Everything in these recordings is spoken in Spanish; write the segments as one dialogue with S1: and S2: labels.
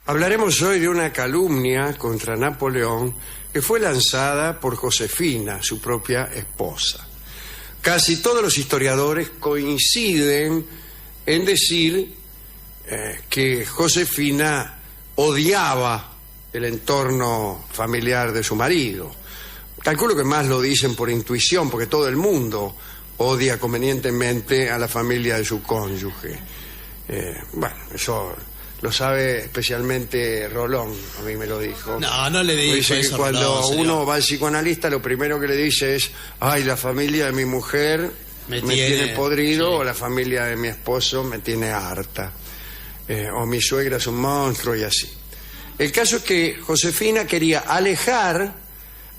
S1: Hablaremos hoy de una calumnia contra Napoleón que fue lanzada por Josefina, su propia esposa. Casi todos los historiadores coinciden en decir que Josefina odiaba el entorno familiar de su marido. Calculo que más lo dicen por intuición, porque todo el mundo odia convenientemente a la familia de su cónyuge. Bueno, eso lo sabe especialmente Rolón, a mí me lo dijo.
S2: No le digo
S1: dice
S2: eso,
S1: que cuando
S2: Rolón,
S1: uno va al psicoanalista, lo primero que le dice es: ay, la familia de mi mujer me tiene podrido, sí. O la familia de mi esposo me tiene harta, o mi suegra es un monstruo, y así. El caso es que Josefina quería alejar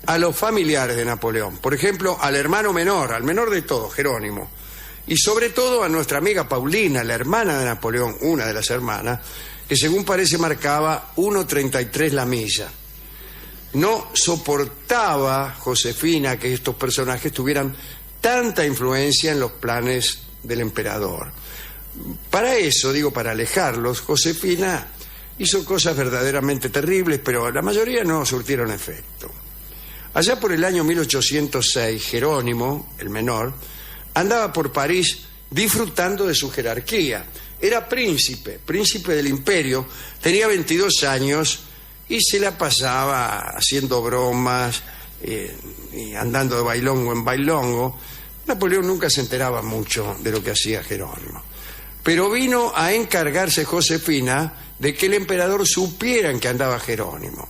S1: a los familiares de Napoleón, por ejemplo, al hermano menor, al menor de todos, Jerónimo, y sobre todo a nuestra amiga Paulina, la hermana de Napoleón, una de las hermanas, que según parece marcaba 1,33 la milla. No soportaba Josefina que estos personajes tuvieran tanta influencia en los planes del emperador. Para eso, para alejarlos, Josefina hizo cosas verdaderamente terribles, pero la mayoría no surtieron efecto. Allá por el año 1806, Jerónimo, el menor, andaba por París disfrutando de su jerarquía. Era príncipe del imperio, tenía 22 años y se la pasaba haciendo bromas y andando de bailongo en bailongo. Napoleón nunca se enteraba mucho de lo que hacía Jerónimo. Pero vino a encargarse Josefina de que el emperador supiera en qué andaba Jerónimo.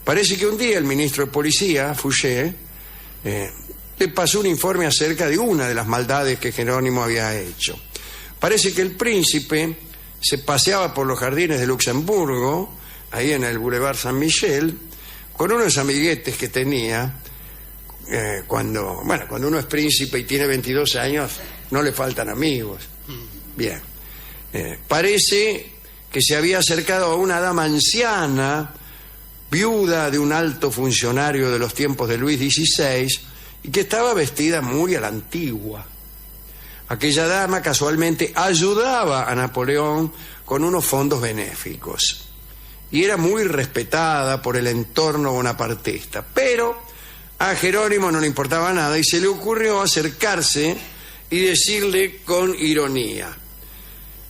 S1: Parece que un día el ministro de Policía, Fouché, le pasó un informe acerca de una de las maldades que Jerónimo había hecho. Parece que el príncipe se paseaba por los jardines de Luxemburgo, ahí en el Boulevard Saint-Michel, con unos amiguetes que tenía. Cuando uno es príncipe y tiene 22 años, no le faltan amigos. Bien. Parece que se había acercado a una dama anciana, viuda de un alto funcionario de los tiempos de Luis XVI, y que estaba vestida muy a la antigua. Aquella dama casualmente ayudaba a Napoleón con unos fondos benéficos y era muy respetada por el entorno bonapartista, pero a Jerónimo no le importaba nada y se le ocurrió acercarse y decirle con ironía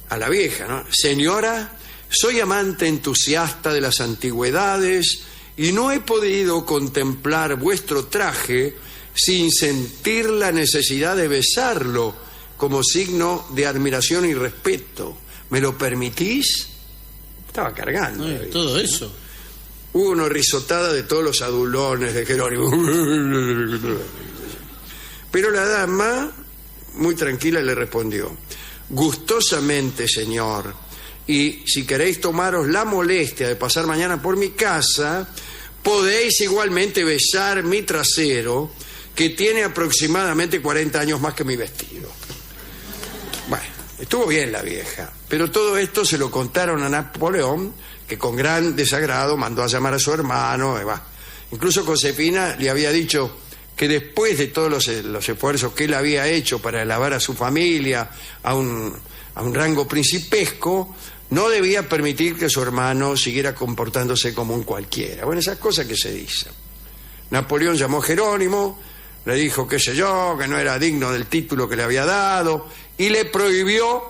S1: a la vieja, ¿no? Señora, soy amante entusiasta de las antigüedades y no he podido contemplar vuestro traje sin sentir la necesidad de besarlo como signo de admiración y respeto. ¿Me lo permitís? Estaba cargando.
S2: Todo eso.
S1: Hubo una risotada de todos los adulones de Jerónimo. Pero la dama, muy tranquila, le respondió: gustosamente, señor, y si queréis tomaros la molestia de pasar mañana por mi casa, podéis igualmente besar mi trasero, que tiene aproximadamente 40 años más que mi vestido. Bueno, estuvo bien la vieja, pero todo esto se lo contaron a Napoleón, que con gran desagrado mandó a llamar a su hermano. Incluso Josefina le había dicho que después de todos los esfuerzos que él había hecho para elevar a su familia a un rango principesco, no debía permitir que su hermano siguiera comportándose como un cualquiera. Bueno, esas cosas que se dicen. Napoleón llamó a Jerónimo, le dijo, qué sé yo, que no era digno del título que le había dado, y le prohibió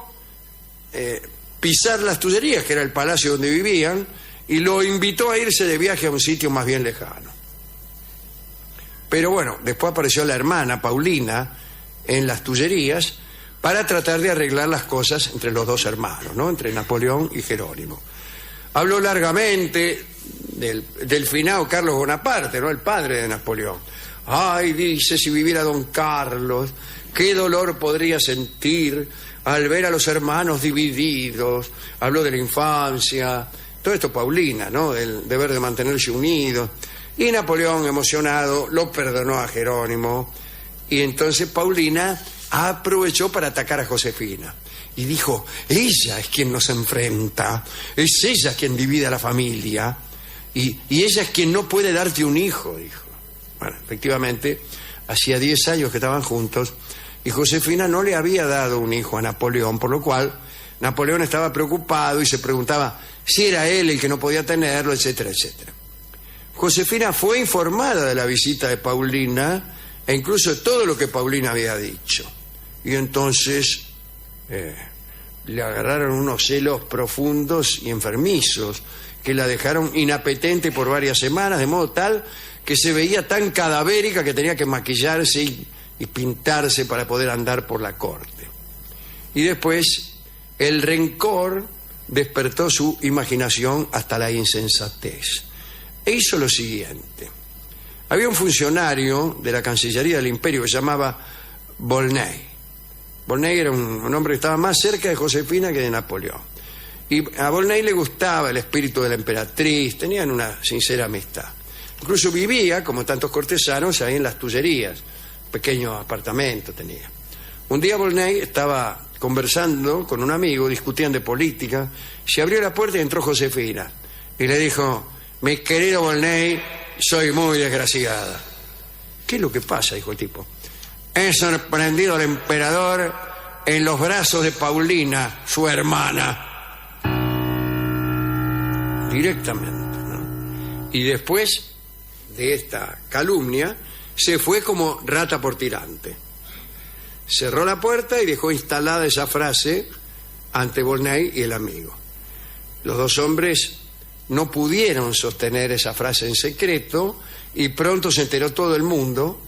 S1: pisar las Tullerías, que era el palacio donde vivían, y lo invitó a irse de viaje a un sitio más bien lejano. Pero bueno, después apareció la hermana Paulina en las Tullerías para tratar de arreglar las cosas entre los dos hermanos, ¿no? Entre Napoleón y Jerónimo. Habló largamente del finado Carlos Bonaparte, ¿no? El padre de Napoleón. Ay, dice, si viviera don Carlos, qué dolor podría sentir al ver a los hermanos divididos. Habló de la infancia, todo esto Paulina, ¿no? Del deber de mantenerse unidos. Y Napoleón, emocionado, lo perdonó a Jerónimo. Y entonces Paulina aprovechó para atacar a Josefina. Y dijo, ella es quien nos enfrenta, es ella quien divide a la familia, y ella es quien no puede darte un hijo, dijo. Bueno, efectivamente, hacía 10 años que estaban juntos, y Josefina no le había dado un hijo a Napoleón, por lo cual Napoleón estaba preocupado y se preguntaba si era él el que no podía tenerlo, etcétera, etcétera. Josefina fue informada de la visita de Paulina e incluso de todo lo que Paulina había dicho. Y entonces le agarraron unos celos profundos y enfermizos que la dejaron inapetente por varias semanas, de modo tal que se veía tan cadavérica que tenía que maquillarse y pintarse para poder andar por la corte. Y después el rencor despertó su imaginación hasta la insensatez. E hizo lo siguiente. Había un funcionario de la Cancillería del Imperio que se llamaba Volney. Volney era un hombre que estaba más cerca de Josefina que de Napoleón. Y a Volney le gustaba el espíritu de la emperatriz, tenían una sincera amistad. Incluso vivía, como tantos cortesanos, ahí en las Tullerías, pequeño apartamento tenía. Un día Volney estaba conversando con un amigo, discutían de política, se abrió la puerta y entró Josefina. Y le dijo: mi querido Volney, soy muy desgraciada. ¿Qué es lo que pasa?, dijo el tipo. He sorprendido al emperador en los brazos de Paulina, su hermana. Directamente, ¿no? Y después de esta calumnia, se fue como rata por tirante. Cerró la puerta y dejó instalada esa frase ante Volney y el amigo. Los dos hombres no pudieron sostener esa frase en secreto y pronto se enteró todo el mundo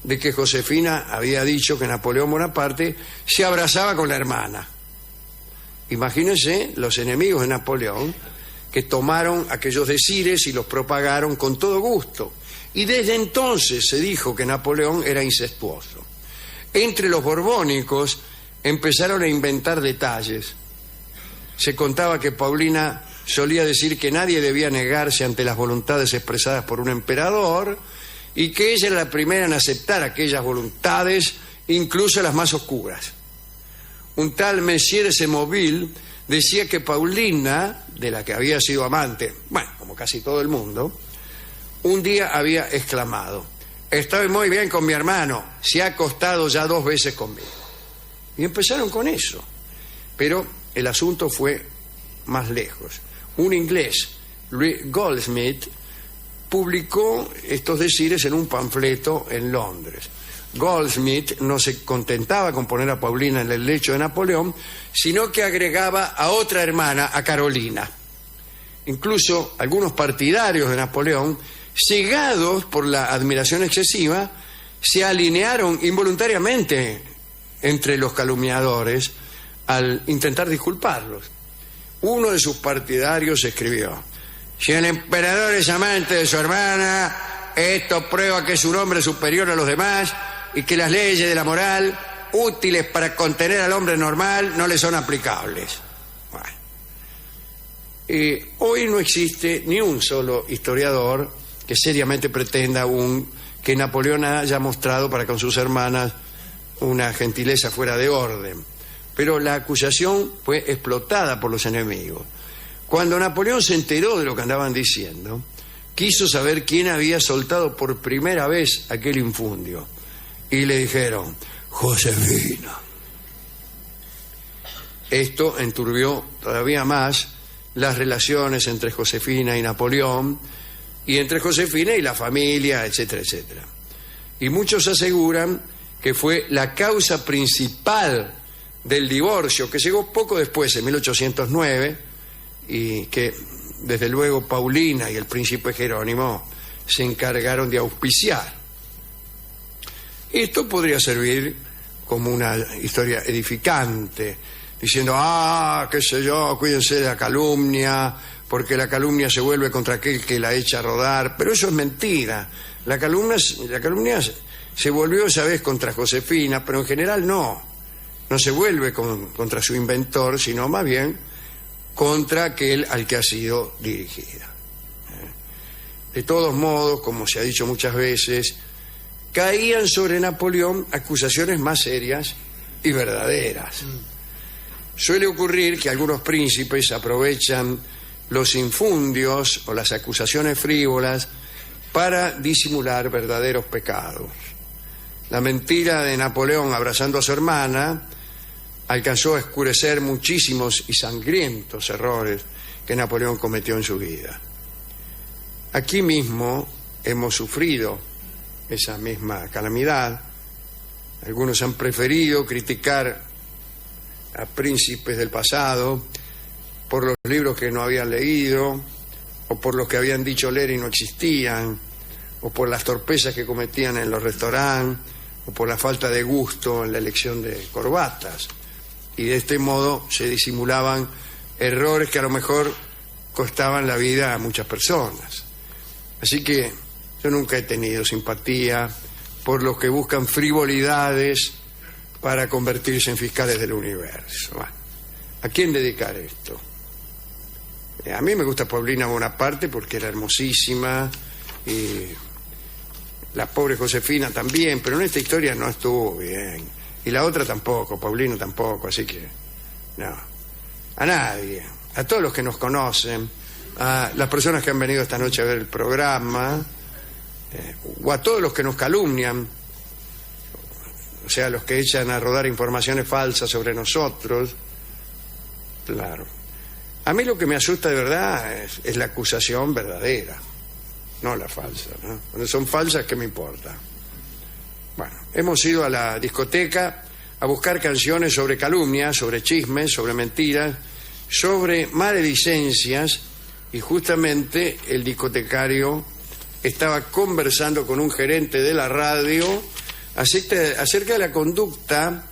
S1: de que Josefina había dicho que Napoleón Bonaparte se abrazaba con la hermana. Imagínense los enemigos de Napoleón que tomaron aquellos decires y los propagaron con todo gusto. Y desde entonces se dijo que Napoleón era incestuoso. Entre los borbónicos empezaron a inventar detalles. Se contaba que Paulina solía decir que nadie debía negarse ante las voluntades expresadas por un emperador y que ella era la primera en aceptar aquellas voluntades, incluso las más oscuras. Un tal Monsieur de Semoville decía que Paulina, de la que había sido amante, bueno, como casi todo el mundo, un día había exclamado: estoy muy bien con mi hermano, se ha acostado ya 2 veces conmigo. Y empezaron con eso. Pero el asunto fue más lejos. Un inglés, Louis Goldsmith, publicó estos decires en un panfleto en Londres. Goldsmith no se contentaba con poner a Paulina en el lecho de Napoleón, sino que agregaba a otra hermana, a Carolina. Incluso algunos partidarios de Napoleón, cegados por la admiración excesiva, se alinearon involuntariamente entre los calumniadores al intentar disculparlos. Uno de sus partidarios escribió: si el emperador es amante de su hermana, esto prueba que es un hombre superior a los demás y que las leyes de la moral, útiles para contener al hombre normal, no le son aplicables. Bueno. Hoy no existe ni un solo historiador que seriamente pretenda que Napoleón haya mostrado para con sus hermanas una gentileza fuera de orden. Pero la acusación fue explotada por los enemigos. Cuando Napoleón se enteró de lo que andaban diciendo, quiso saber quién había soltado por primera vez aquel infundio. Y le dijeron: Josefina. Esto enturbió todavía más las relaciones entre Josefina y Napoleón, y entre Josefina y la familia, etcétera, etcétera. Y muchos aseguran que fue la causa principal del divorcio, que llegó poco después, en 1809, y que desde luego Paulina y el príncipe Jerónimo se encargaron de auspiciar. Esto podría servir como una historia edificante, diciendo: qué sé yo, cuídense de la calumnia, porque la calumnia se vuelve contra aquel que la echa a rodar. Pero eso es mentira. La calumnia se volvió esa vez contra Josefina, pero en general no se vuelve contra su inventor, sino más bien contra aquel al que ha sido dirigida. De todos modos, como se ha dicho muchas veces, caían sobre Napoleón acusaciones más serias y verdaderas. Suele ocurrir que algunos príncipes aprovechan los infundios o las acusaciones frívolas para disimular verdaderos pecados. La mentira de Napoleón abrazando a su hermana alcanzó a oscurecer muchísimos y sangrientos errores que Napoleón cometió en su vida. Aquí mismo hemos sufrido esa misma calamidad. Algunos han preferido criticar a príncipes del pasado por los libros que no habían leído, o por los que habían dicho leer y no existían, o por las torpezas que cometían en los restaurantes, o por la falta de gusto en la elección de corbatas. Y de este modo se disimulaban errores que a lo mejor costaban la vida a muchas personas. Así que yo nunca he tenido simpatía por los que buscan frivolidades para convertirse en fiscales del universo. Bueno, ¿a quién dedicar esto? A mí me gusta Paulina Bonaparte porque era hermosísima, y la pobre Josefina también, pero en esta historia no estuvo bien. Y la otra tampoco, Paulino tampoco, así que no. A nadie, a todos los que nos conocen, a las personas que han venido esta noche a ver el programa, o a todos los que nos calumnian, o sea, los que echan a rodar informaciones falsas sobre nosotros. Claro. A mí lo que me asusta de verdad es la acusación verdadera, no la falsa, ¿no? Cuando son falsas, ¿qué me importa? Bueno, hemos ido a la discoteca a buscar canciones sobre calumnias, sobre chismes, sobre mentiras, sobre maledicencias, y justamente el discotecario estaba conversando con un gerente de la radio acerca de la conducta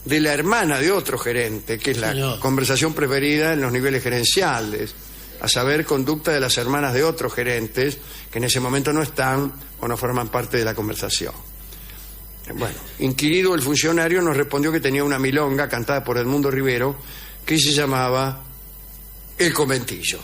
S1: de la hermana de otro gerente, que es la conversación preferida en los niveles gerenciales, a saber, conducta de las hermanas de otros gerentes que en ese momento no están o no forman parte de la conversación. Bueno, inquirido el funcionario nos respondió que tenía una milonga cantada por Edmundo Rivero que se llamaba El Conventillo.